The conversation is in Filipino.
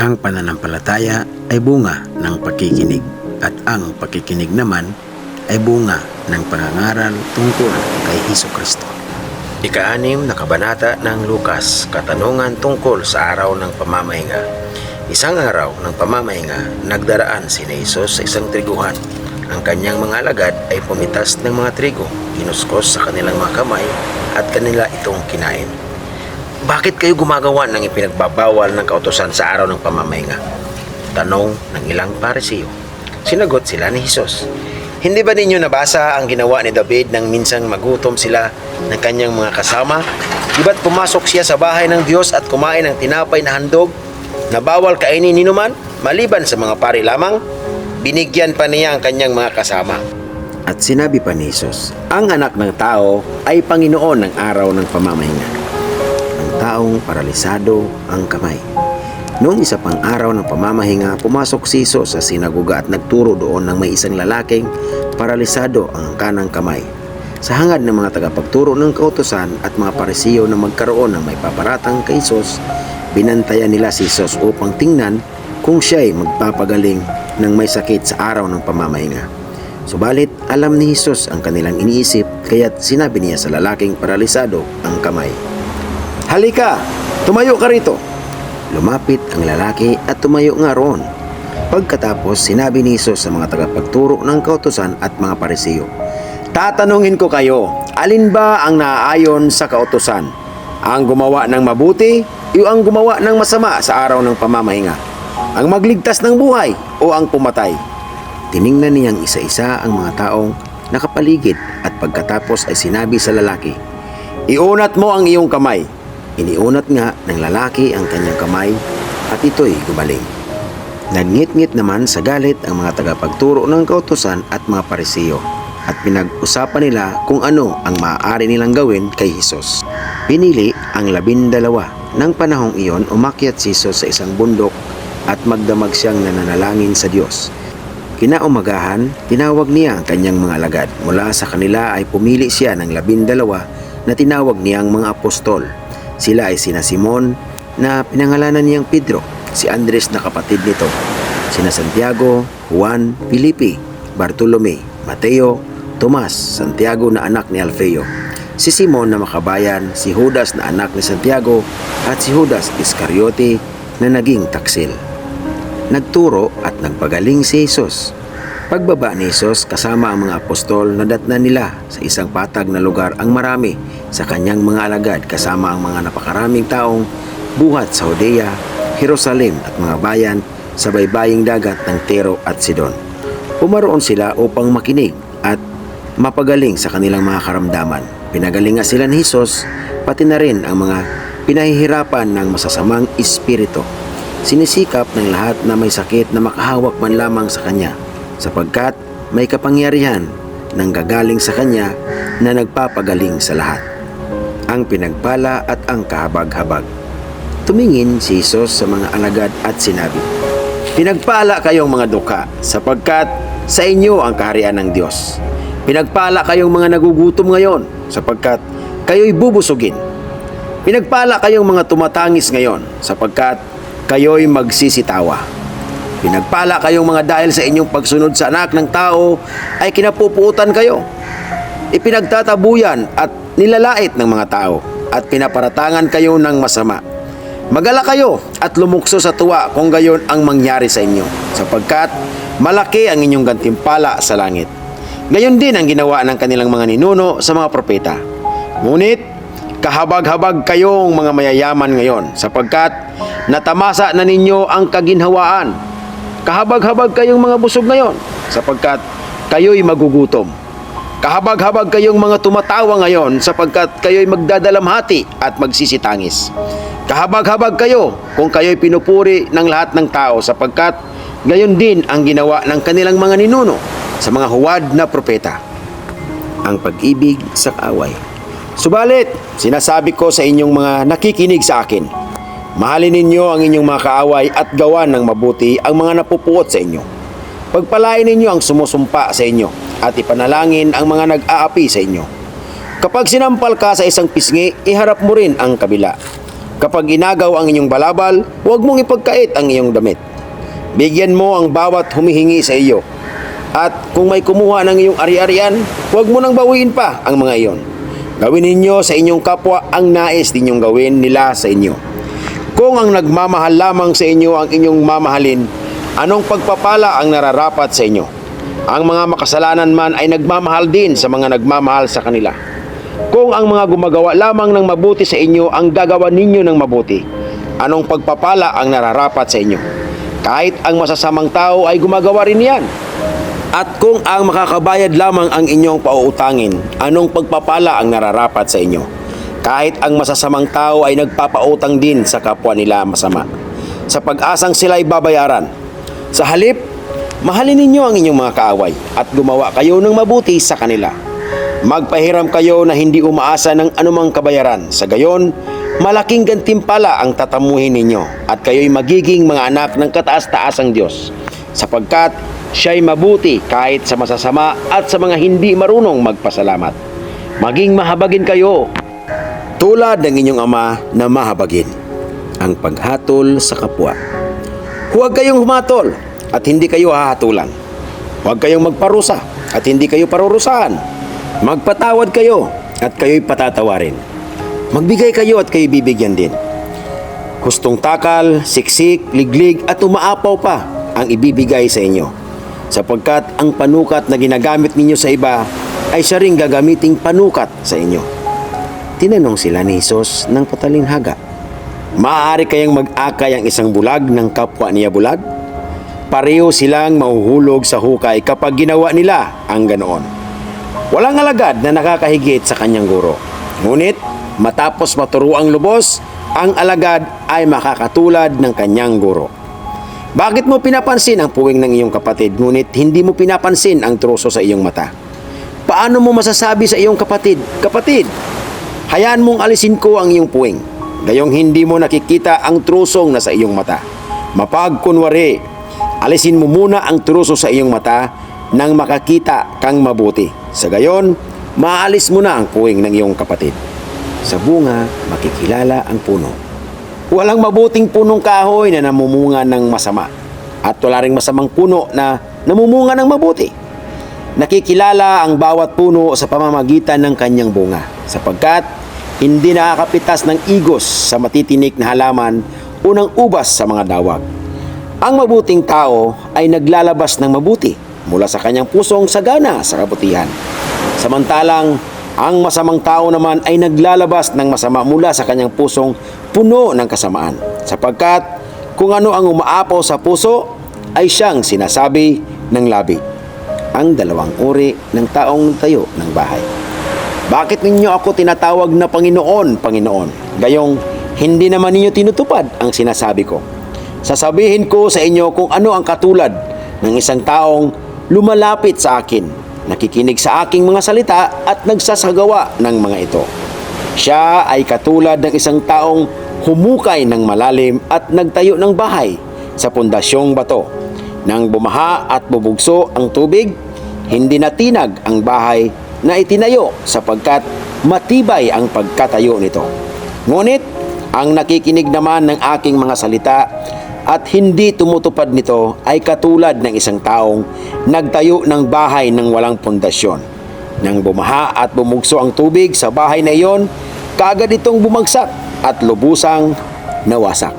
Ang pananampalataya ay bunga ng pakikinig at ang pakikinig naman ay bunga ng pangangaral tungkol kay Hesukristo. Ika-6 na kabanata ng Lukas, katanungan tungkol sa araw ng pamamahinga. Isang araw ng pamamahinga, nagdaraan si Jesus sa isang triguhan. Ang kanyang mga alagad ay pumitas ng mga trigo, kinuskos sa kanilang mga kamay at kanila itong kinain. Bakit kayo gumagawa ng ipinagbabawal ng kautusan sa araw ng pamamahinga? Tanong ng ilang Parisiyo. Sinagot sila ni Jesus, hindi ba ninyo nabasa ang ginawa ni David nang minsang magutom sila ng kanyang mga kasama? Di ba't pumasok siya sa bahay ng Diyos at kumain ng tinapay na handog na bawal kainin ni numan, maliban sa mga pari lamang? Binigyan pa niya ang kanyang mga kasama. At sinabi pa ni Jesus, ang anak ng tao ay Panginoon ng araw ng pamamahinga. Ang taong paralisado ang kamay. Noong isa pang araw ng pamamahinga, pumasok si Jesus sa sinagoga at nagturo doon ng may isang lalaking paralisado ang kanang kamay. Sa hangad ng mga tagapagturo ng kautusan at mga Parisiyo na magkaroon ng may paparatang kay Jesus, binantayan nila si Jesus upang tingnan kung siya'y magpapagaling ng may sakit sa araw ng pamamahinga. Subalit alam ni Jesus ang kanilang iniisip, kaya't sinabi niya sa lalaking paralisado ang kamay, halika, tumayo ka rito. Lumapit ang lalaki at tumayo nga roon. Pagkatapos sinabi ni Jesus sa mga tagapagturo ng kautusan at mga Parisiyo, tatanungin ko kayo, alin ba ang naaayon sa kautusan? Ang gumawa ng mabuti o ang gumawa ng masama sa araw ng pamamahinga? Ang magligtas ng buhay o ang pumatay? Tiningnan niyang isa-isa ang mga taong nakapaligid at pagkatapos ay sinabi sa lalaki, iunat mo ang iyong kamay. Iniunat nga ng lalaki ang kanyang kamay at ito'y gumaling. Nagngit-ngit naman sa galit ang mga tagapagturo ng kautusan at mga Parisiyo at pinag-usapan nila kung ano ang maaari nilang gawin kay Jesus. Pinili ang 12. Nang panahong iyon, umakyat si Jesus sa isang bundok at magdamag siyang nananalangin sa Diyos. Kinaumagahan, tinawag niya ang kanyang mga alagad. Mula sa kanila ay pumili siya ng 12 na tinawag niyang mga apostol. Sila ay sina Simon na pinangalanan niyang Pedro, si Andres na kapatid nito, sina Santiago, Juan, Felipe, Bartolome, Mateo, Tomas, Santiago na anak ni Alfeo, si Simon na makabayan, si Judas na anak ni Santiago at si Judas Iscariote na naging taksil. Nagturo at nagpagaling si Jesus. Pagbaba ni Jesus kasama ang mga apostol, nadatnan nila sa isang patag na lugar ang marami sa kanyang mga alagad kasama ang mga napakaraming taong buhat sa Judea, Jerusalem at mga bayan sa baybaying dagat ng Tiro at Sidon. Pumaroon sila upang makinig at mapagaling sa kanilang mga karamdaman. Pinagaling nga sila ni Jesus, pati na rin ang mga pinahihirapan ng masasamang espiritu. Sinisikap ng lahat na may sakit na makahawak man lamang sa kanya, sapagkat may kapangyarihan nang gagaling sa kanya na nagpapagaling sa lahat. Ang pinagpala at ang kahabag-habag. Tumingin si Jesus sa mga alagad at sinabi, pinagpala kayong mga dukha, sapagkat sa inyo ang kaharian ng Diyos. Pinagpala kayong mga nagugutom ngayon, sapagkat kayo'y bubusugin. Pinagpala kayong mga tumatangis ngayon, sapagkat kayo'y magsisitawa. Pinagpala kayong mga dahil sa inyong pagsunod sa anak ng tao ay kinapupuutan kayo. Ipinagtatabuyan at nilalait ng mga tao at pinaparatangan kayo ng masama. Magala kayo at lumukso sa tuwa kung gayon ang mangyari sa inyo, sapagkat malaki ang inyong gantimpala sa langit. Gayon din ang ginawa ng kanilang mga ninuno sa mga propeta. Ngunit kahabag-habag kayong mga mayayaman ngayon, sapagkat natamasa na ninyo ang kaginhawaan. Kahabag-habag kayong mga busog ngayon, sapagkat kayo'y magugutom. Kahabag-habag kayong mga tumatawa ngayon, sapagkat kayo'y magdadalamhati at magsisitangis. Kahabag-habag kayo kung kayo'y pinupuri ng lahat ng tao, sapagkat gayon din ang ginawa ng kanilang mga ninuno sa mga huwad na propeta. Ang pag-ibig sa kaaway. Subalit, sinasabi ko sa inyong mga nakikinig sa akin, mahalin ninyo ang inyong mga kaaway at gawan ng mabuti ang mga napupuot sa inyo. Pagpalain ninyo ang sumusumpa sa inyo at ipanalangin ang mga nag-aapi sa inyo. Kapag sinampal ka sa isang pisngi, iharap mo rin ang kabila. Kapag inagaw ang inyong balabal, huwag mong ipagkait ang iyong damit. Bigyan mo ang bawat humihingi sa iyo. At kung may kumuha ng iyong ari-arian, huwag mo nang bawiin pa ang mga iyon. Gawin ninyo sa inyong kapwa ang nais ninyong gawin nila sa inyo. Kung ang nagmamahal lamang sa inyo ang inyong mamahalin, anong pagpapala ang nararapat sa inyo? Ang mga makasalanan man ay nagmamahal din sa mga nagmamahal sa kanila. Kung ang mga gumagawa lamang ng mabuti sa inyo ang gagawa ninyo ng mabuti, anong pagpapala ang nararapat sa inyo? Kahit ang masasamang tao ay gumagawa rin yan. At kung ang makakabayad lamang ang inyong pauutangin, anong pagpapala ang nararapat sa inyo? Kahit ang masasamang tao ay nagpapautang din sa kapwa nila masama, sa pag-asang sila ay babayaran. Sa halip, mahalin ninyo ang inyong mga kaaway at gumawa kayo ng mabuti sa kanila. Magpahiram kayo na hindi umaasa ng anumang kabayaran. Sa gayon, malaking gantimpala ang tatamuhin ninyo at kayo'y magiging mga anak ng kataas-taasang Diyos, sapagkat siya'y mabuti kahit sa masasama at sa mga hindi marunong magpasalamat. Maging mahabagin kayo tulad ng inyong ama na mahabagin. Ang paghatol sa kapwa. Huwag kayong humatol at hindi kayo hahatulan. Huwag kayong magparusa at hindi kayo parurusahan. Magpatawad kayo at kayo'y patatawarin. Magbigay kayo at kayo'y bibigyan din. Hustong takal, siksik, liglig at umaapaw pa ang ibibigay sa inyo, sapagkat ang panukat na ginagamit ninyo sa iba ay siya ring gagamiting panukat sa inyo. Tinanong sila ni Jesus ng patalinhaga, maaari kayang mag-akay ang isang bulag ng kapwa niya bulag? Pareho silang mahuhulog sa hukay kapag ginawa nila ang ganoon. Walang alagad na nakakahigit sa kanyang guro. Ngunit matapos maturuang lubos, ang alagad ay makakatulad ng kanyang guro. Bakit mo pinapansin ang puwing ng iyong kapatid, ngunit hindi mo pinapansin ang truso sa iyong mata? Paano mo masasabi sa iyong kapatid, "Kapatid, hayaan mong alisin ko ang iyong puwing," gayong hindi mo nakikita ang trusong na sa iyong mata? Mapagkunwari, alisin mo muna ang truso sa iyong mata nang makakita kang mabuti. Sa gayon, maalis mo na ang puwing ng iyong kapatid. Sa bunga, makikilala ang puno. Walang mabuting punong kahoy na namumunga ng masama, at wala ring masamang puno na namumunga ng mabuti. Nakikilala ang bawat puno sa pamamagitan ng kanyang bunga, sapagkat hindi nakakapitas ng igos sa matitinik na halaman o ng ubas sa mga dawag. Ang mabuting tao ay naglalabas ng mabuti mula sa kanyang pusong sagana sa kabutihan. Samantalang, ang masamang tao naman ay naglalabas ng masama mula sa kanyang pusong puno ng kasamaan. Sapagkat kung ano ang umaapaw sa puso ay siyang sinasabi ng labi. Ang dalawang uri ng taong tayo ng bahay. Bakit ninyo ako tinatawag na Panginoon, Panginoon? Gayong hindi naman ninyo tinutupad ang sinasabi ko. Sasabihin ko sa inyo kung ano ang katulad ng isang taong lumalapit sa akin, nakikinig sa aking mga salita at nagsasagawa ng mga ito. Siya ay katulad ng isang taong humukay ng malalim at nagtayo ng bahay sa pundasyong bato. Nang bumaha at bubugso ang tubig, hindi natinag ang bahay na itinayo sapagkat matibay ang pagkatayo nito. Ngunit ang nakikinig naman ng aking mga salita at hindi tumutupad nito ay katulad ng isang taong nagtayo ng bahay ng walang pundasyon. Nang bumaha at bumugso ang tubig sa bahay na iyon, kaagad itong bumagsak at lubusang nawasak.